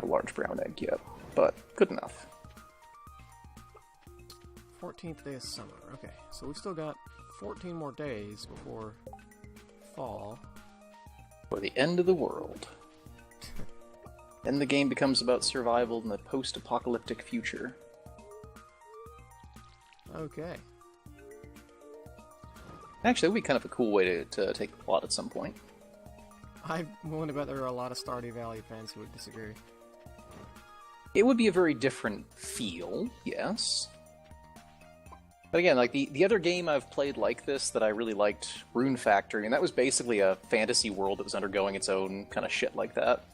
have a large brown egg yet, but good enough. 14th day of summer. Okay, so we've still got 14 more days before fall. For the end of the world. Then the game becomes about survival in the post-apocalyptic future. Okay. Actually, that would be kind of a cool way to take the plot at some point. I'm willing to bet there are a lot of Stardew Valley fans who would disagree. It would be a very different feel, yes. But again, like the other game I've played like this that I really liked, Rune Factory, and that was basically a fantasy world that was undergoing its own kind of shit like that.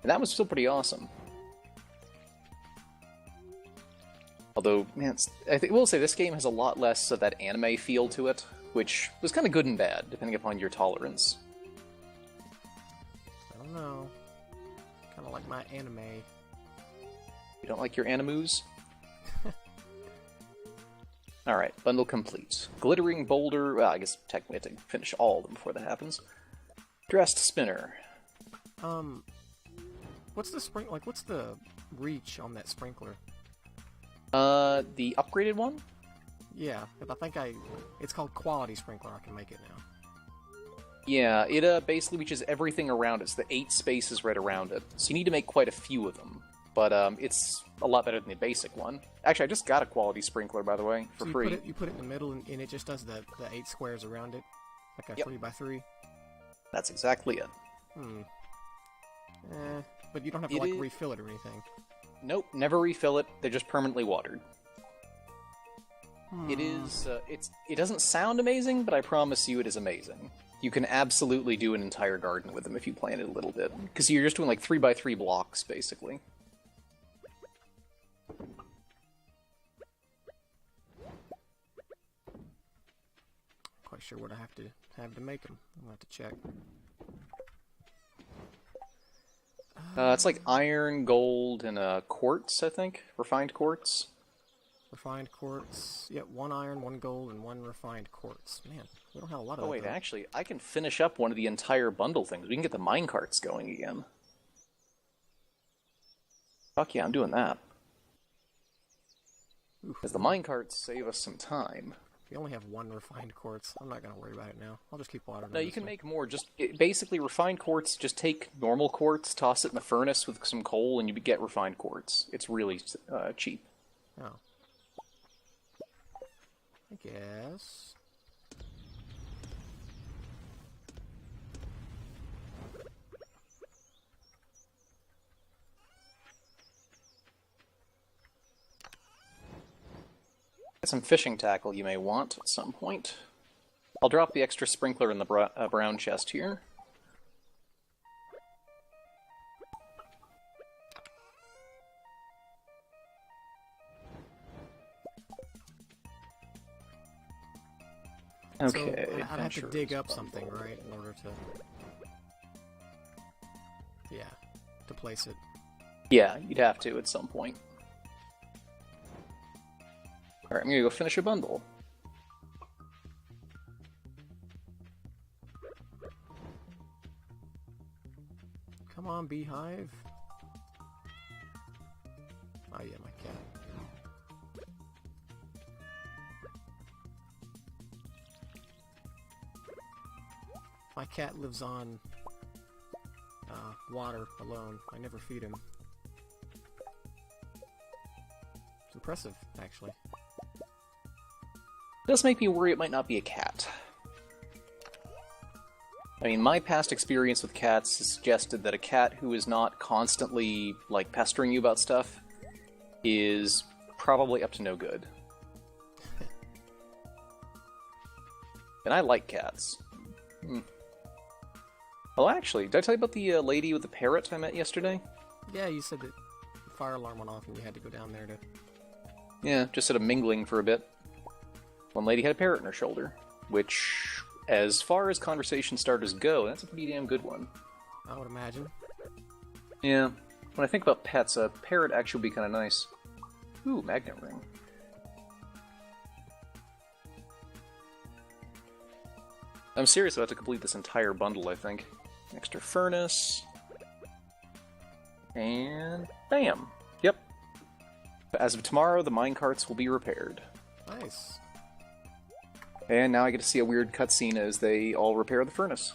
And that was still pretty awesome. Although, man, we'll say this game has a lot less of that anime feel to it, which was kind of good and bad, depending upon your tolerance. I don't know. Kind of like my anime. You don't like your animus? Alright, bundle complete. Glittering boulder... Well, I guess technically I have to finish all of them before that happens. Dressed spinner. What's the reach on that sprinkler? The upgraded one? Yeah, it's called Quality Sprinkler. I can make it now. Yeah, it basically reaches everything around it. It's the 8 spaces right around it. So you need to make quite a few of them. But it's a lot better than the basic one. Actually, I just got a quality sprinkler, by the way, for free. You put it in the middle, and it just does the 8 squares around it? Like a 3x3? That's exactly it. But you don't have to, refill it or anything. Nope, never refill it. They're just permanently watered. It is, it doesn't sound amazing, but I promise you it is amazing. You can absolutely do an entire garden with them if you plan it a little bit. Because you're just doing like 3x3 blocks, basically. Quite sure what I have to make them. I'll have to check. It's like iron, gold, and quartz, I think. Refined quartz. Refined quartz. Yep, 1 iron, 1 gold, and 1 refined quartz. Man, we don't have a lot of that. Oh wait, though. actually, I can finish up one of the entire bundle things. We can get the minecarts going again. Fuck yeah, I'm doing that. Because the minecarts save us some time. We only have 1 refined quartz. I'm not going to worry about it now. I'll just keep watering. No, you can make more. Basically, refined quartz, just take normal quartz, toss it in the furnace with some coal, and you get refined quartz. It's really cheap. Oh. I guess. Got some fishing tackle you may want at some point. I'll drop the extra sprinkler in the brown chest here. Okay. So I'd have to dig up something, right, in order to... Yeah, to place it. Yeah, you'd have to at some point. Alright, I'm gonna go finish a bundle. Come on, beehive. Oh yeah, my cat. My cat lives on water alone. I never feed him. It's impressive, actually. It does make me worry it might not be a cat. I mean, my past experience with cats has suggested that a cat who is not constantly, like, pestering you about stuff is probably up to no good. And I like cats. Oh, actually, did I tell you about the lady with the parrot I met yesterday? Yeah, you said that the fire alarm went off and you had to go down there to... Yeah, just sort of mingling for a bit. One lady had a parrot on her shoulder, which, as far as conversation starters go, that's a pretty damn good one. I would imagine. Yeah, when I think about pets, a parrot actually would be kind of nice. Ooh, magnet ring. I'm serious about to complete this entire bundle, I think. Extra furnace. And bam! Yep. As of tomorrow, the minecarts will be repaired. Nice. And now I get to see a weird cutscene as they all repair the furnace.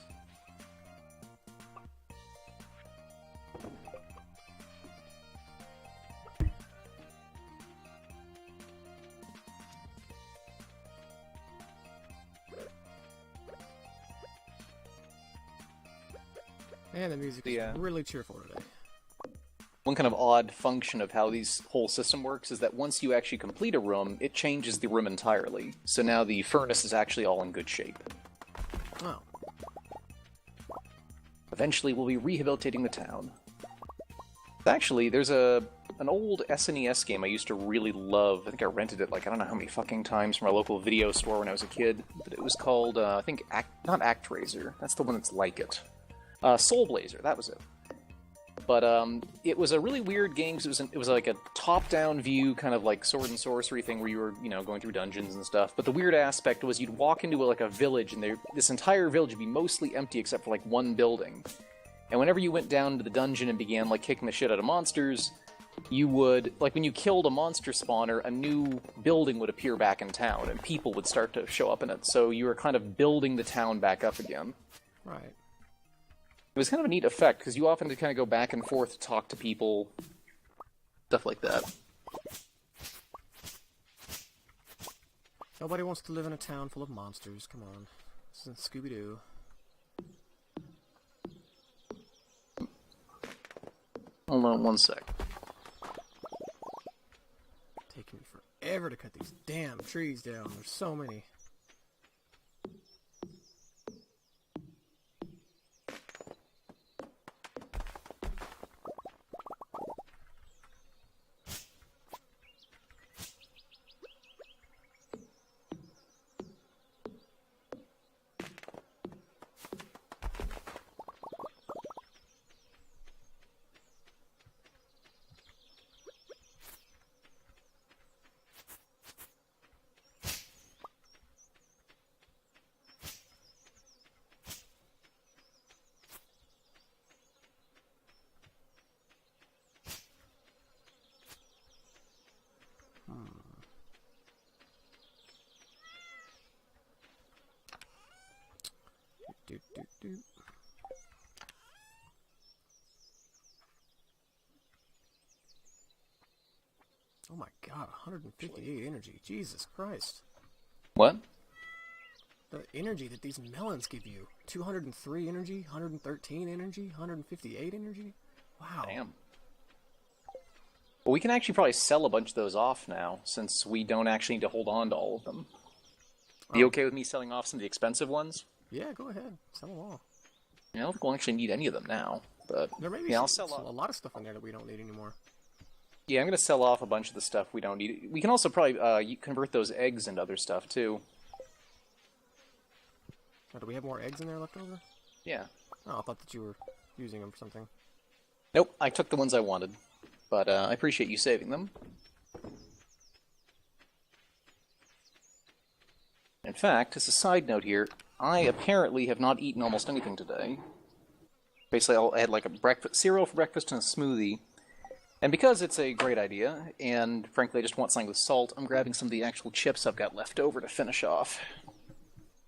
And the music is really cheerful today. One kind of odd function of how this whole system works is that once you actually complete a room, it changes the room entirely. So now the furnace is actually all in good shape. Oh. Eventually, we'll be rehabilitating the town. Actually, there's an old SNES game I used to really love. I think I rented it like I don't know how many fucking times from our local video store when I was a kid. But it was called, I think, not ActRaiser. That's the one that's like it. Soul Blazer, that was it. But it was a really weird game because it was like a top-down view, kind of like sword and sorcery thing where you were, going through dungeons and stuff. But the weird aspect was you'd walk into like a village, and this entire village would be mostly empty except for like one building. And whenever you went down to the dungeon and began like kicking the shit out of monsters, you would, like when you killed a monster spawner, a new building would appear back in town, and people would start to show up in it. So you were kind of building the town back up again. Right. It was kind of a neat effect, because you often kind of go back and forth to talk to people, stuff like that. Nobody wants to live in a town full of monsters, come on. This isn't Scooby-Doo. Hold on one sec. Taking me forever to cut these damn trees down, there's so many. Oh my god, 158 energy. Jesus Christ. What? The energy that these melons give you. 203 energy, 113 energy, 158 energy? Wow. Damn. Well, we can actually probably sell a bunch of those off now, since we don't actually need to hold on to all of them. Be okay with me selling off some of the expensive ones? Yeah, go ahead. Sell them all. I don't think we'll actually need any of them now, but there may be I'll sell off a lot of stuff in there that we don't need anymore. Yeah, I'm going to sell off a bunch of the stuff we don't need. We can also probably convert those eggs into other stuff, too. Oh, do we have more eggs in there left over? Yeah. Oh, I thought that you were using them for something. Nope, I took the ones I wanted. But I appreciate you saving them. In fact, as a side note here, I apparently have not eaten almost anything today. Basically, I had like a cereal for breakfast and a smoothie. And because it's a great idea, and frankly I just want something with salt, I'm grabbing some of the actual chips I've got left over to finish off.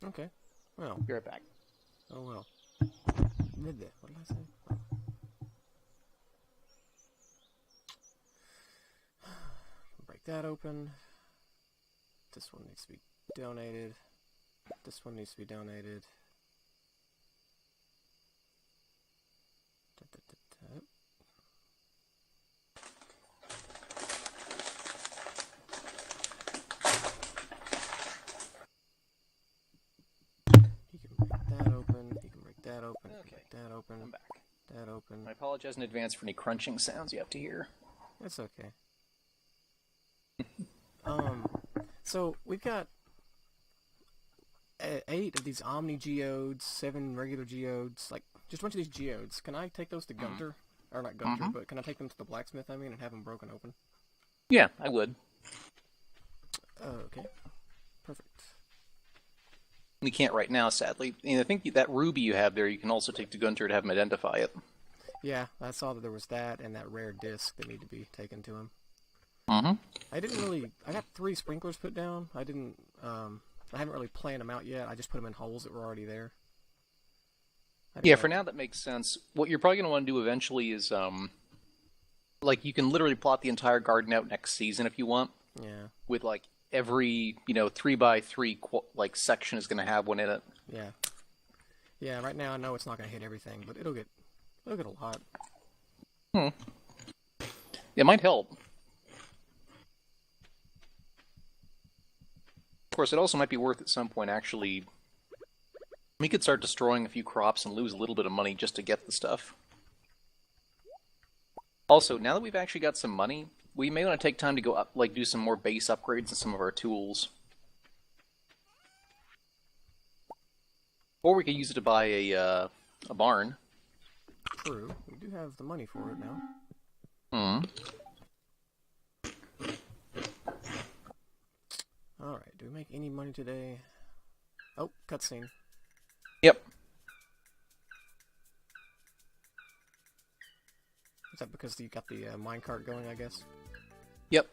Okay. Well. Be right back. Oh well. What did I say? Oh. Break that open. This one needs to be donated. This one needs to be donated. That open. Okay. That open. I'm back. That open. I apologize in advance for any crunching sounds you have to hear. That's okay. So we've got 8 of these Omni Geodes, 7 regular Geodes, like just a bunch of these Geodes. Can I take those to Gunter? Or not Gunter, but can I take them to the blacksmith, I mean, and have them broken open? Yeah, I would. Okay. Perfect. We can't right now, sadly. And I think that ruby you have there, you can also take to Gunter to have him identify it. Yeah, I saw that there was that and that rare disc that need to be taken to him. Mm-hmm. I didn't really... I got 3 sprinklers put down. I didn't... I haven't really planned them out yet. I just put them in holes that were already there. I didn't Yeah, like... for now that makes sense. What you're probably going to want to do eventually is, like, you can literally plot the entire garden out next season if you want. Yeah. With, like, every, 3x3, like, section is going to have one in it. Yeah. Yeah, right now I know it's not going to hit everything, but it'll get a lot. It might help. Of course, it also might be worth at some point, actually... We could start destroying a few crops and lose a little bit of money just to get the stuff. Also, now that we've actually got some money, we may want to take time to go up, like, do some more base upgrades in some of our tools. Or we could use it to buy a barn. True. We do have the money for it now. Hmm. Alright, do we make any money today? Oh, cutscene. Yep. Is that because you got the minecart going, I guess? Yep.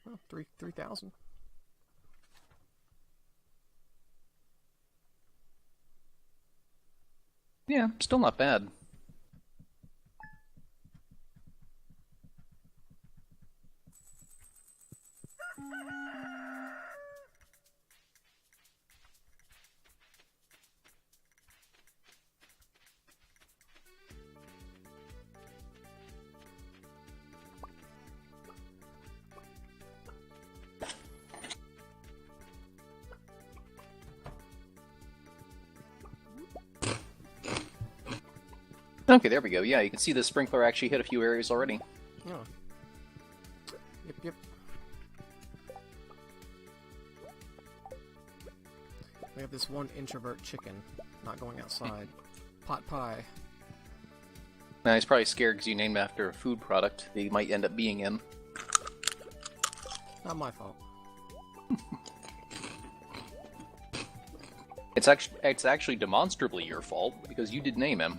Well, 3,000. Yeah, still not bad. Okay, there we go. Yeah, you can see the sprinkler actually hit a few areas already. Oh. Yep, yep. We have this one introvert chicken not going outside. Pot pie. Now, he's probably scared because you named him after a food product that he might end up being in. Not my fault. It's actually demonstrably your fault because you did name him.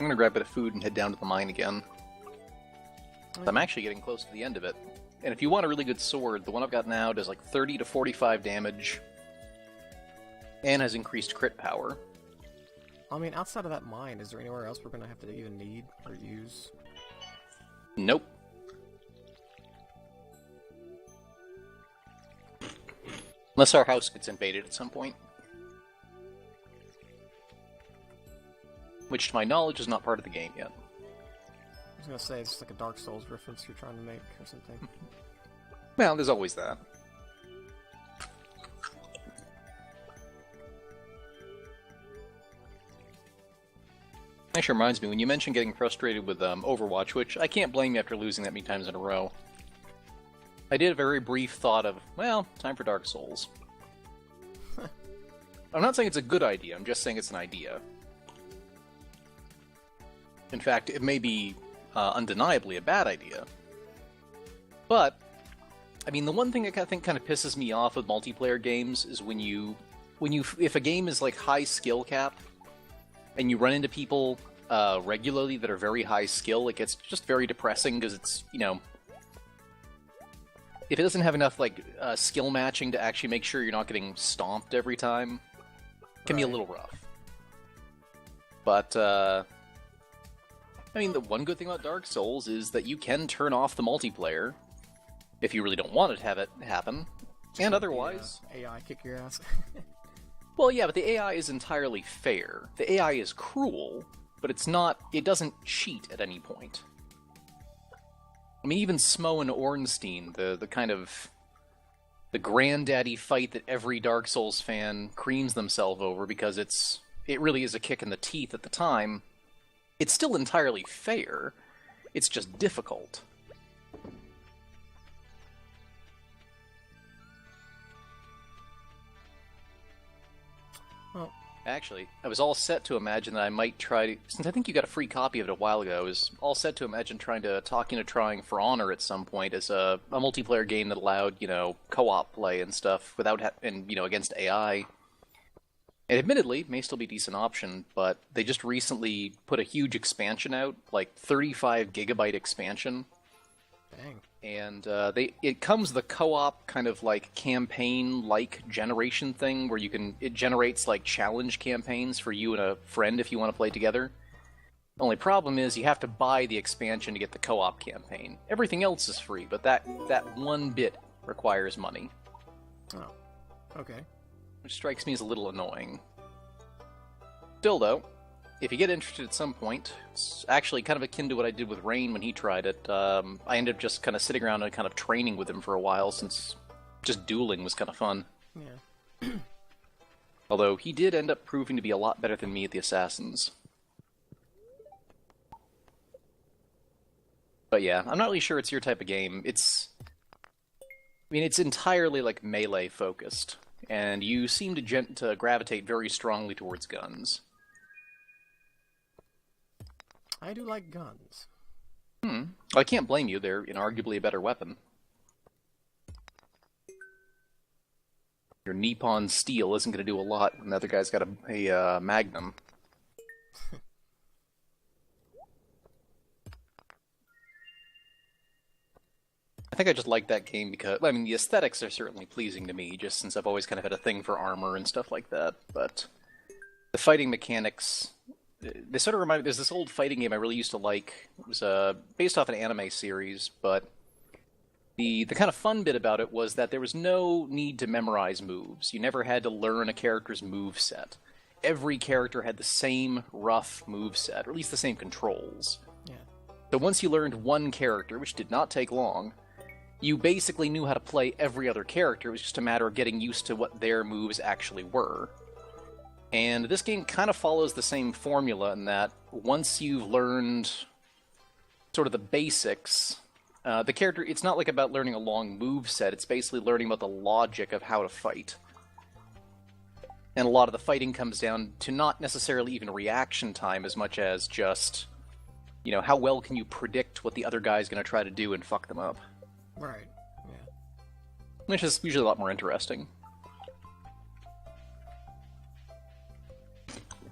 I'm gonna grab a bit of food and head down to the mine again. Okay. I'm actually getting close to the end of it. And if you want a really good sword, the one I've got now does like 30 to 45 damage. And has increased crit power. I mean, outside of that mine, is there anywhere else we're gonna have to even need or use? Nope. Unless our house gets invaded at some point. Which, to my knowledge, is not part of the game yet. I was gonna say, it's like a Dark Souls reference you're trying to make or something. Well, there's always that. Actually reminds me, when you mentioned getting frustrated with Overwatch, which I can't blame you after losing that many times in a row, I did a very brief thought of, well, time for Dark Souls. I'm not saying it's a good idea, I'm just saying it's an idea. In fact, it may be undeniably a bad idea. But, I mean, the one thing I think kind of pisses me off with multiplayer games is if a game is like high skill cap, and you run into people regularly that are very high skill, it gets just very depressing because it's, if it doesn't have enough like skill matching to actually make sure you're not getting stomped every time, it can be a little rough. But, I mean, the one good thing about Dark Souls is that you can turn off the multiplayer if you really don't want to have it happen, and otherwise... AI kick your ass. Well, yeah, but the AI is entirely fair. The AI is cruel, but it doesn't cheat at any point. I mean, even Smo and Ornstein, the kind of... the granddaddy fight that every Dark Souls fan creams themselves over because it really is a kick in the teeth at the time, it's still entirely fair. It's just difficult. Well, Actually, I was all set to imagine that I might try to, since I think you got a free copy of it a while ago, I was all set to imagine trying to talk into trying For Honor at some point as a multiplayer game that allowed, co-op play and stuff without, against AI. And admittedly, it may still be a decent option, but they just recently put a huge expansion out, like 35 gigabyte expansion. Dang. And it comes the co-op kind of like campaign-like generation thing where it generates like challenge campaigns for you and a friend if you want to play together. The only problem is you have to buy the expansion to get the co-op campaign. Everything else is free, but that one bit requires money. Oh, okay. Which strikes me as a little annoying. Still, though, if you get interested at some point, it's actually kind of akin to what I did with Rain when he tried it. I ended up just kind of sitting around and kind of training with him for a while, since just dueling was kind of fun. Yeah. Although he did end up proving to be a lot better than me at the Assassins. But yeah, I'm not really sure it's your type of game. It's entirely like melee focused, and you seem to gravitate very strongly towards guns. I do like guns. Well, I can't blame you. They're inarguably a better weapon. Your Nippon steel isn't going to do a lot when the other guy's got a Magnum. I think I just like that game because, the aesthetics are certainly pleasing to me, just since I've always kind of had a thing for armor and stuff like that, but the fighting mechanics, they sort of remind me, there's this old fighting game I really used to like. It was based off an anime series, but the kind of fun bit about it was that there was no need to memorize moves. You never had to learn a character's move set. Every character had the same rough move set, or at least the same controls. Yeah. So once you learned one character, which did not take long, you basically knew how to play every other character. It was just a matter of getting used to what their moves actually were. And this game kind of follows the same formula in that once you've learned sort of the basics, the character, it's not like about learning a long move set, it's basically learning about the logic of how to fight. And a lot of the fighting comes down to not necessarily even reaction time as much as just, how well can you predict what the other guy's going to try to do and fuck them up. Right, yeah. Which is usually a lot more interesting.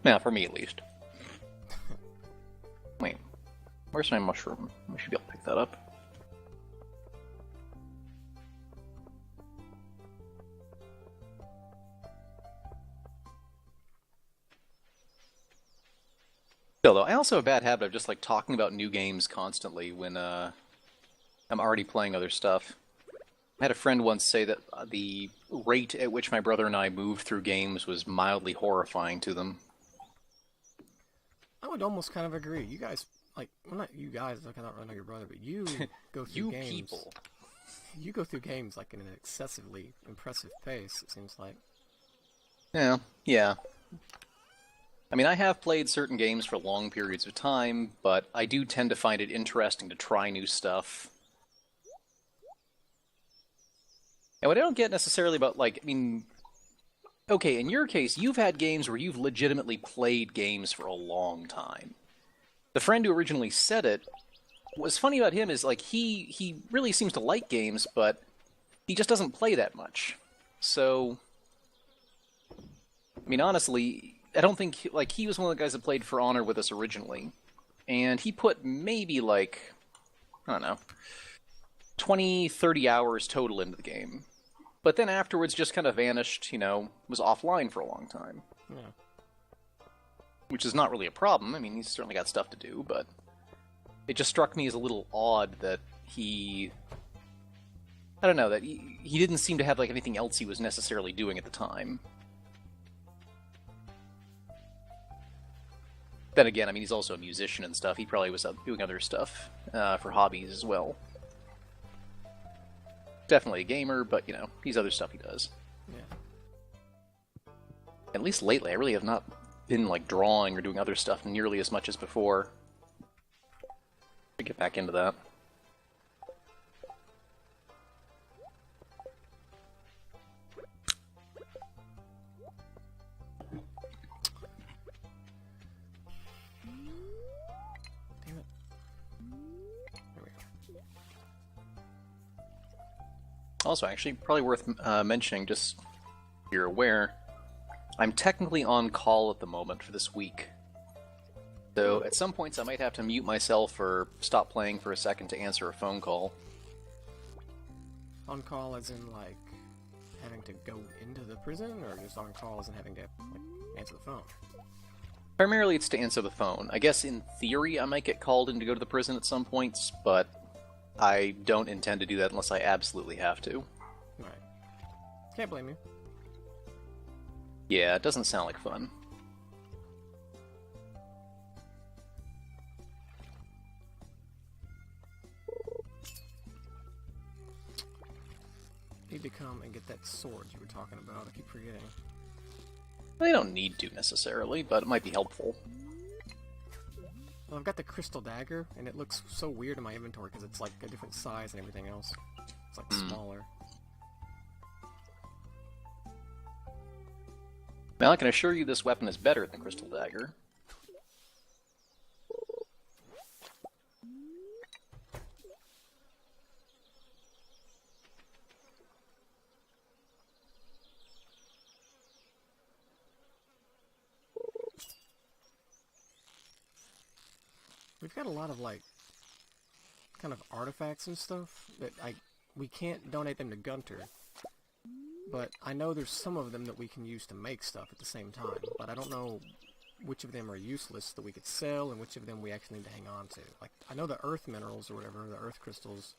Yeah, for me at least. Wait, where's my mushroom? I should be able to pick that up. Still, though, I also have a bad habit of just talking about new games constantly when I'm already playing other stuff. I had a friend once say that the rate at which my brother and I moved through games was mildly horrifying to them. I would almost kind of agree. You guys, well, not you guys, I don't really know your brother, but you go through games. People. You go through games in an excessively impressive pace, it seems like. Yeah. I have played certain games for long periods of time, but I do tend to find it interesting to try new stuff. And what I don't get necessarily about, okay, in your case, you've had games where you've legitimately played games for a long time. The friend who originally said it, what's funny about him is, he really seems to like games, but he just doesn't play that much. So, honestly, I don't think, he was one of the guys that played For Honor with us originally. And he put maybe, I don't know, 20, 30 hours total into the game. But then afterwards just kind of vanished, was offline for a long time. Yeah. Which is not really a problem. He's certainly got stuff to do, but it just struck me as a little odd that he didn't seem to have, anything else he was necessarily doing at the time. Then again, he's also a musician and stuff. He probably was doing other stuff for hobbies as well. Definitely a gamer, but, he's other stuff he does. Yeah. At least lately, I really have not been, drawing or doing other stuff nearly as much as before. To get back into that. Also, actually, probably worth mentioning, just so you're aware, I'm technically on call at the moment for this week. So at some points I might have to mute myself or stop playing for a second to answer a phone call. On call as in, like, having to go into the prison, or just on call as in having to, like, answer the phone? Primarily it's to answer the phone. I guess in theory I might get called in to go to the prison at some points, but I don't intend to do that unless I absolutely have to. Right. Can't blame you. Yeah, it doesn't sound like fun. Need to come and get that sword you were talking about. I keep forgetting. They don't need to necessarily, but it might be helpful. Well, I've got the crystal dagger, and it looks so weird in my inventory because it's like a different size and everything else. It's like smaller. Now I can assure you this weapon is better than Crystal Dagger. We've got a lot of, like, kind of artifacts and stuff that we can't donate them to Gunter. But I know there's some of them that we can use to make stuff at the same time. But I don't know which of them are useless that we could sell and which of them we actually need to hang on to. Like, I know the earth minerals or whatever, the earth crystals.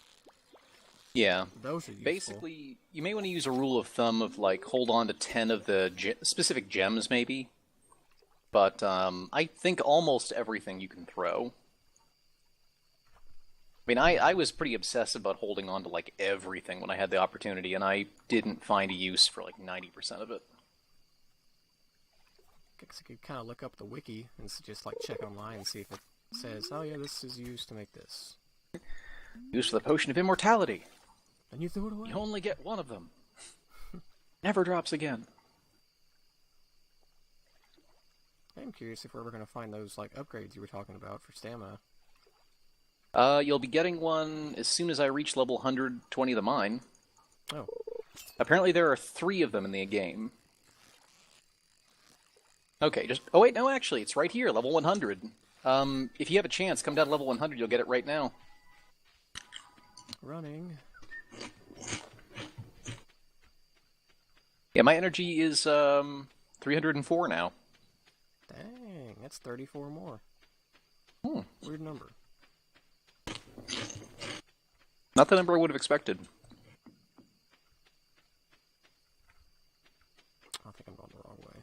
Yeah. Those are useful. Basically, you may want to use a rule of thumb of, like, hold on to 10 of the specific gems, maybe. But I think almost everything you can throw. I mean, I was pretty obsessive about holding on to, like, everything when I had the opportunity, and I didn't find a use for, like, 90% of it. I guess I could kind of look up the wiki and just, like, check online and see if it says, oh yeah, this is used to make this. Used for the Potion of Immortality. Then you threw it away. You only get one of them. Never drops again. I'm curious if we're ever going to find those, like, upgrades you were talking about for stamina. You'll be getting one as soon as I reach level 120 of the mine. Oh. Apparently there are 3 of them in the game. Okay, just... Oh wait, no, actually, it's right here, level 100. If you have a chance, come down to level 100, you'll get it right now. Running. Yeah, my energy is, 304 now. Dang, that's 34 more. Weird number. Not the number I would have expected. I think I'm going the wrong way.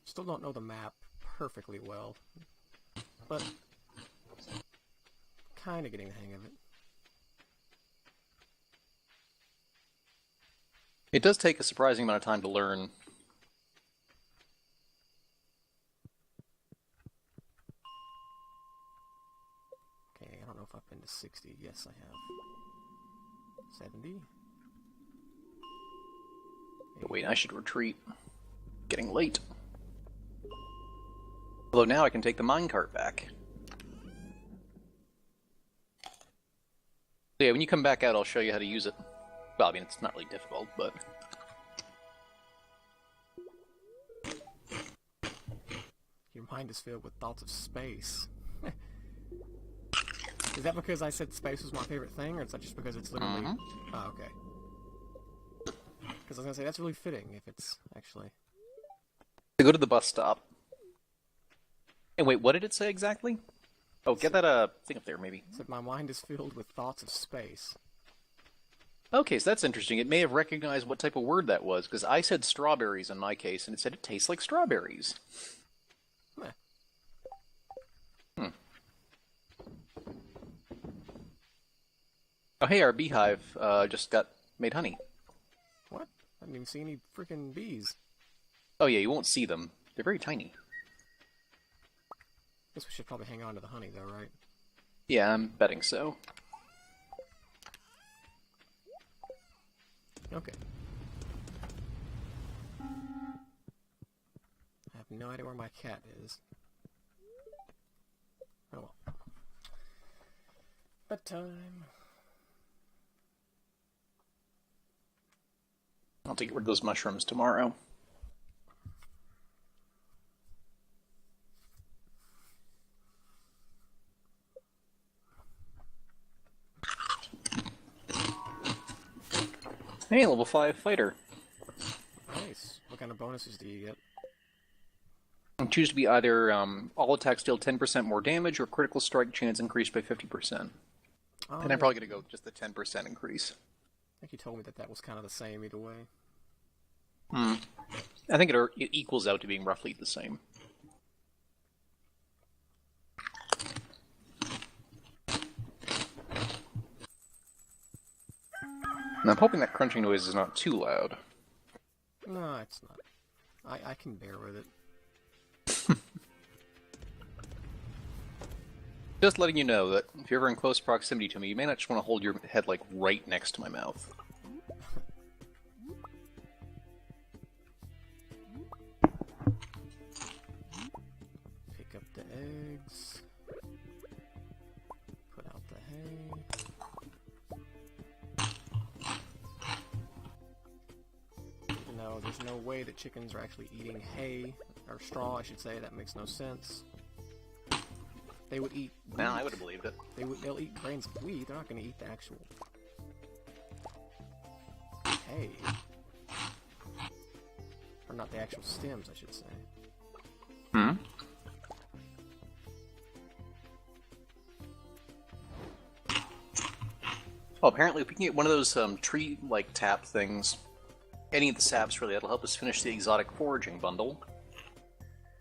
Still don't know the map perfectly well, but kind of getting the hang of it. It does take a surprising amount of time to learn. Okay, I don't know if I've been to 60. Yes, I have. 70? Wait, I should retreat. Getting late. Although now I can take the minecart back. So yeah, when you come back out, I'll show you how to use it. Well, I mean, it's not really difficult, but... Your mind is filled with thoughts of space. Is that because I said space was my favorite thing, or is that just because it's literally... Oh, okay. Because I was going to say, that's really fitting, if it's actually... To go to the bus stop. And wait, what did it say exactly? Oh, get that thing up there, maybe. It said, my mind is filled with thoughts of space. Okay, so that's interesting. It may have recognized what type of word that was, because I said strawberries in my case, and it said it tastes like strawberries. Meh. Oh, hey, our beehive just got made honey. What? I didn't even see any freaking bees. Oh yeah, you won't see them. They're very tiny. Guess we should probably hang on to the honey, though, right? Yeah, I'm betting so. Okay. I have no idea where my cat is. Oh well. Bedtime. I'll take rid of those mushrooms tomorrow. Hey, level 5 fighter. Nice. What kind of bonuses do you get? Choose to be either all attacks deal 10% more damage or critical strike chance increased by 50%. Oh, And I'm yeah. probably going to go with just the 10% increase. I think you told me that that was kind of the same either way. I think it equals out to being roughly the same. And I'm hoping that crunching noise is not too loud. No, it's not. I can bear with it. Just letting you know that if you're ever in close proximity to me, you may not just want to hold your head like right next to my mouth. Pick up the eggs. Put out the hay. Even though there's no way that chickens are actually eating hay, or straw I should say, that makes no sense. They would eat wheat. Nah, I would have believed it. They'll eat grains of wheat, they're not going to eat the actual hay. Or not the actual stems, I should say. Well, apparently if we can get one of those tree-like tap things, any of the saps really, that'll help us finish the exotic foraging bundle.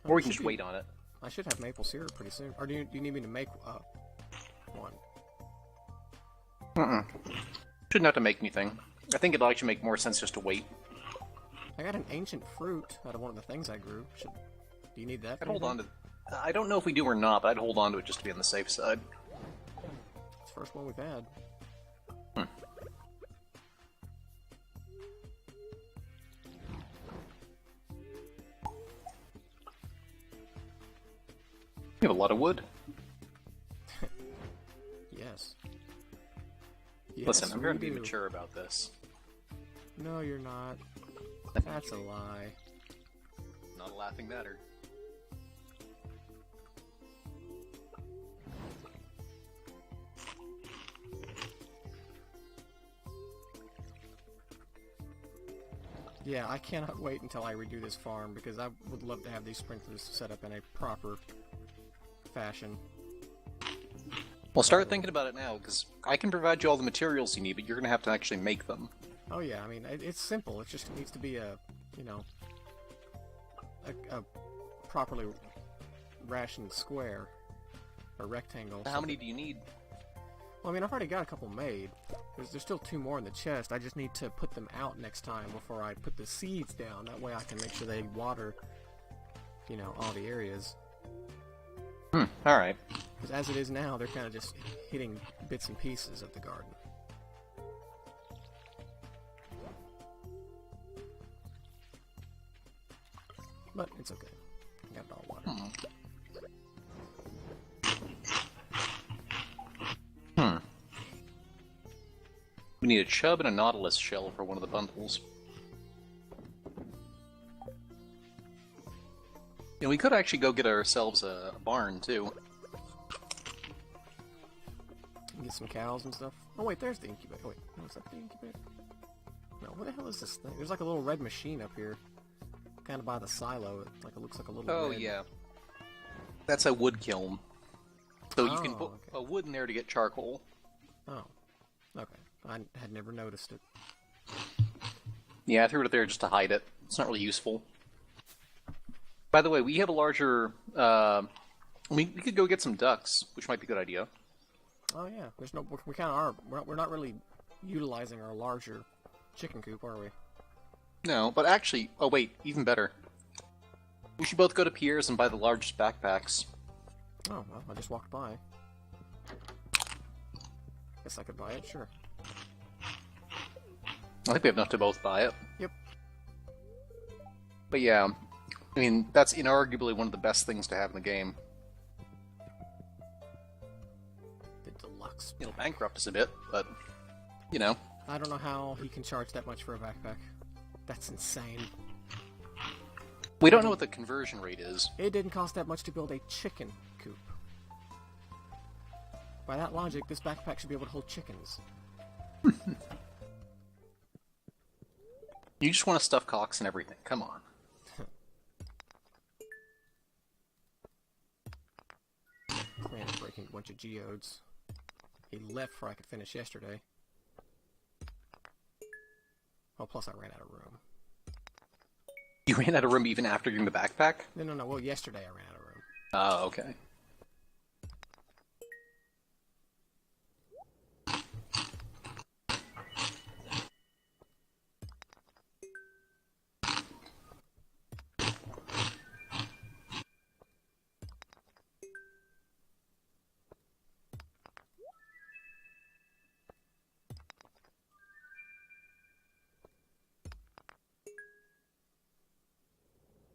Or we can just wait on it. I should have maple syrup pretty soon. Or do you need me to make one? Shouldn't have to make anything. I think it'll actually make more sense just to wait. I got an ancient fruit out of one of the things I grew. Do you need that? I'd hold on to... I don't know if we do or not, but I'd hold on to it just to be on the safe side. It's the first one we've had. You have a lot of wood. Yes. Listen, I'm going to be do. mature about this. No, you're not. That's a lie. Not a laughing matter. Yeah, I cannot wait until I redo this farm, because I would love to have these sprinklers set up in a proper fashion. Well, start thinking about it now, because I can provide you all the materials you need, but you're going to have to actually make them. Oh yeah, I mean, it's simple. It just needs to be a properly rationed square, or rectangle. How many do you need? Well, I mean, I've already got a couple made. There's still 2 more in the chest. I just need to put them out next time before I put the seeds down. That way I can make sure they water, all the areas. Alright. Because as it is now, they're kind of just hitting bits and pieces of the garden. But it's okay. I got it all watered. We need a chub and a nautilus shell for one of the bundles. And we could actually go get ourselves a barn, too. Get some cows and stuff. Oh wait, there's the incubator. Oh, wait, no, is that the incubator? No, what the hell is this thing? There's like a little red machine up here. Kind of by the silo. It looks like a little Oh, red. yeah. That's a wood kiln. So you can put okay. a wood in there to get charcoal. Oh, okay. I had never noticed it. Yeah, I threw it there just to hide it. It's not really useful. By the way, we have a larger... we could go get some ducks, which might be a good idea. Oh yeah, we kind of are. We're not really utilizing our larger chicken coop, are we? No, but actually... Oh, wait, even better. We should both go to Pierre's and buy the largest backpacks. Oh, well, I just walked by. Guess I could buy it, sure. I think we have enough to both buy it. Yep. But yeah, I mean, that's inarguably one of the best things to have in the game. The deluxe. It'll bankrupt us a bit, but, you know. I don't know how he can charge that much for a backpack. That's insane. We don't know what the conversion rate is. It didn't cost that much to build a chicken coop. By that logic, this backpack should be able to hold chickens. You just want to stuff cocks and everything. Come on. Man, I'm breaking a bunch of geodes. He left before I could finish yesterday. Oh, plus I ran out of room. You ran out of room even after getting the backpack? No. Well, yesterday I ran out of room. Oh, okay.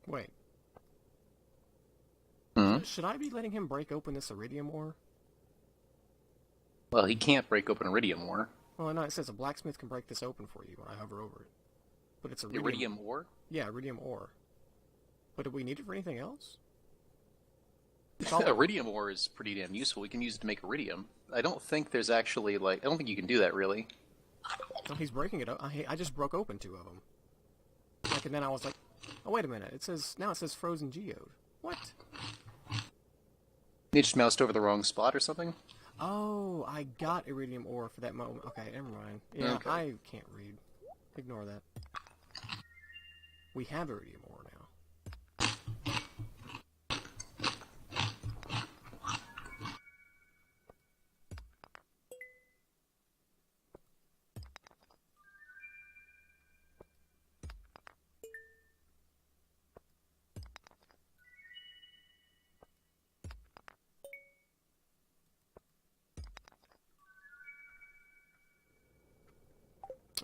Wait. Hmm? Should I be letting him break open this iridium ore? Well, he can't break open iridium ore. Well, no, it says a blacksmith can break this open for you when I hover over it. But it's iridium. Iridium ore? Yeah, iridium ore. But do we need it for anything else? Iridium ore is pretty damn useful. We can use it to make iridium. I don't think there's actually, like... I don't think you can do that, really. Oh, he's breaking it up. I just broke open 2 of them. Like, and then I was like, oh, wait a minute. Now it says frozen geode. What? You just moused over the wrong spot or something? Oh, I got iridium ore for that moment. Okay, never mind. Yeah, Okay. I can't read. Ignore that. We have iridium ore now.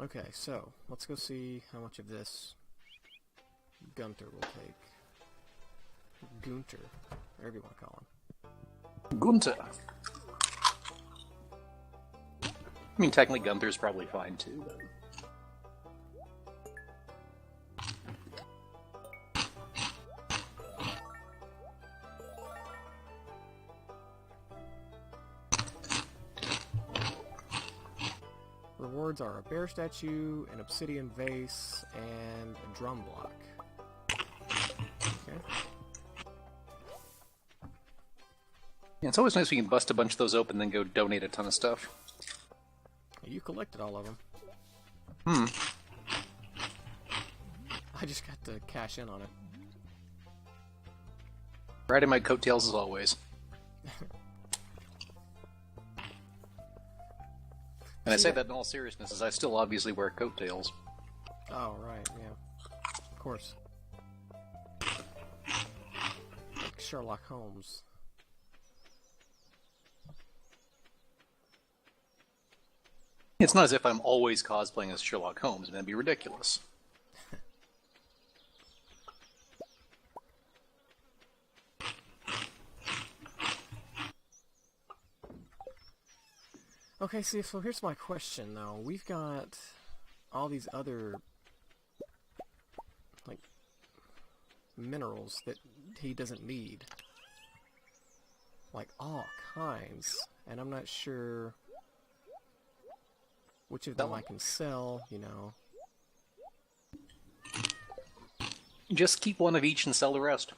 Okay, so let's go see how much of this Gunter will take. Gunter, whatever you want to call him. Gunther. I mean, technically Gunther's probably fine, too. But... Rewards are a bear statue, an obsidian vase, and a drum block. Okay. Yeah, it's always nice we can bust a bunch of those open and then go donate a ton of stuff. You collected all of them. Hmm. I just got to cash in on it. Riding my coattails as always. And I say that in all seriousness, as I still obviously wear coattails. Oh, right, yeah. Of course. Like Sherlock Holmes. It's not as if I'm always cosplaying as Sherlock Holmes, and that'd be ridiculous. Okay, see, so here's my question, though. We've got all these other, like, minerals that he doesn't need. Like, all kinds. And I'm not sure which of them I can sell, you know. Just keep one of each and sell the rest.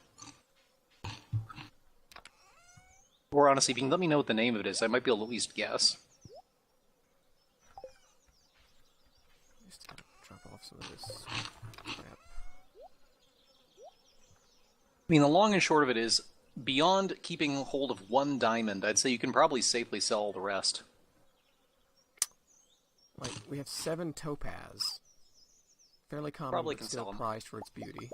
Or honestly, if you can let me know what the name of it is, I might be able to at least guess. Just gotta drop off some of this crap. I mean, the long and short of it is, beyond keeping hold of one diamond, I'd say you can probably safely sell all the rest. Like, we have 7 topaz. Fairly common, Probably but can still sell 'em. prized for its beauty.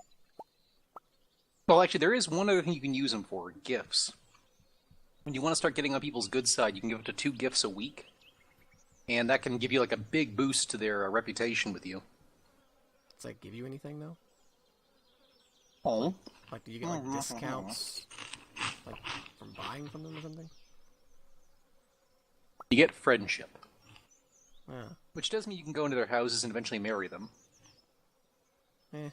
Well, actually, there is one other thing you can use them for, gifts. When you want to start getting on people's good side, you can give up to 2 gifts a week. And that can give you like a big boost to their reputation with you. Does that give you anything though? Oh. Like, do you get like discounts, like from buying from them or something? You get friendship. Yeah. Which does mean you can go into their houses and eventually marry them. Eh.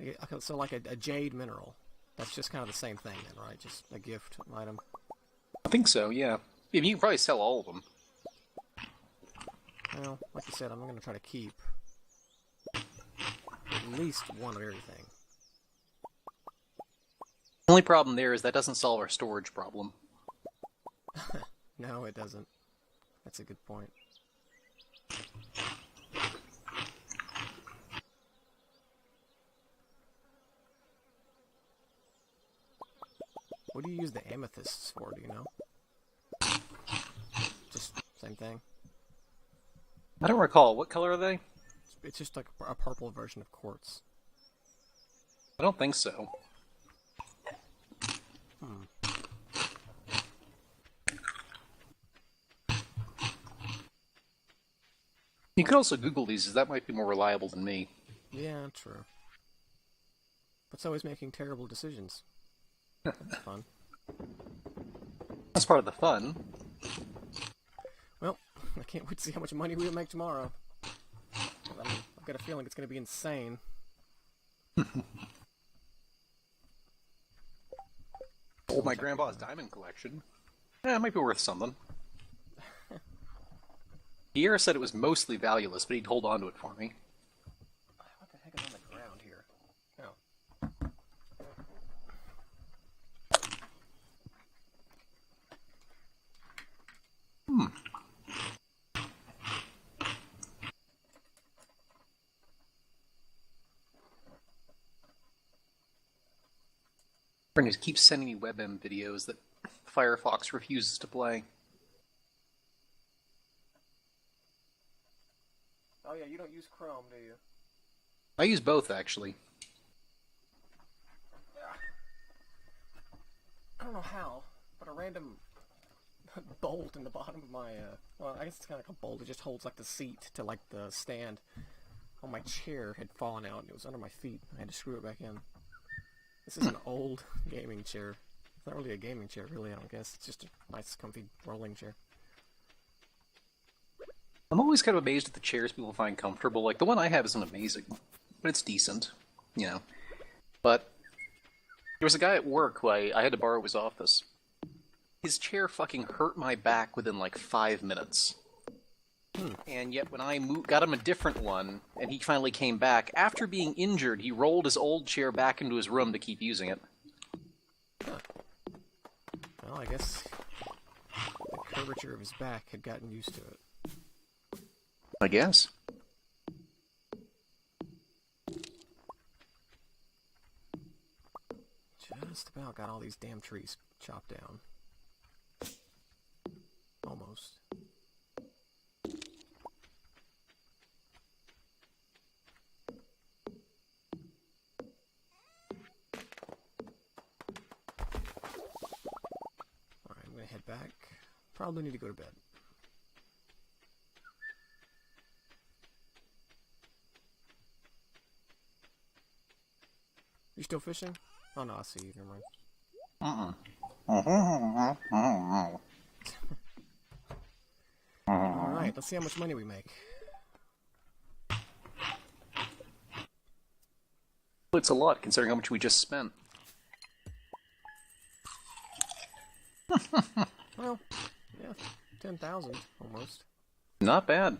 Okay, so like a jade mineral. That's just kind of the same thing then, right? Just a gift item. I think so, yeah. I mean, you can probably sell all of them. Well, like you said, I'm going to try to keep at least one of everything. The only problem there is that doesn't solve our storage problem. No, it doesn't. That's a good point. What do you use the amethysts for, do you know? Just same thing? I don't recall. What color are they? It's just like a purple version of quartz. I don't think so. You could also Google these, as that might be more reliable than me. Yeah, true. But so is making terrible decisions. That's fun. That's part of the fun. Well, I can't wait to see how much money we'll make tomorrow. I've got a feeling it's going to be insane. Old my grandpa's diamond collection. Yeah, it might be worth something. Pierre said it was mostly valueless, but he'd hold on to it for me. What the heck is on the ground here? Oh. Friend just keeps sending me WebM videos that Firefox refuses to play. Oh yeah, you don't use Chrome, do you? I use both, actually. I don't know how, but a random bolt in the bottom of my, well, I guess it's kind of like a bolt. It just holds like the seat to like the stand on my chair had fallen out and it was under my feet. I had to screw it back in. This is an old gaming chair. It's not really a gaming chair, really, I don't guess. It's just a nice, comfy, rolling chair. I'm always kind of amazed at the chairs people find comfortable. Like, the one I have isn't amazing, but it's decent, you know. But there was a guy at work who I had to borrow his office. His chair fucking hurt my back within, like, 5 minutes. And yet when I got him a different one, and he finally came back, after being injured, he rolled his old chair back into his room to keep using it. Huh. Well, I guess the curvature of his back had gotten used to it. I guess. Just about got all these damn trees chopped down. Almost. Alright, I'm gonna head back. Probably need to go to bed. You still fishing? Oh no, I see you. Never mind. Alright, let's see how much money we make. It's a lot, considering how much we just spent. Well, yeah, 10,000 almost. Not bad.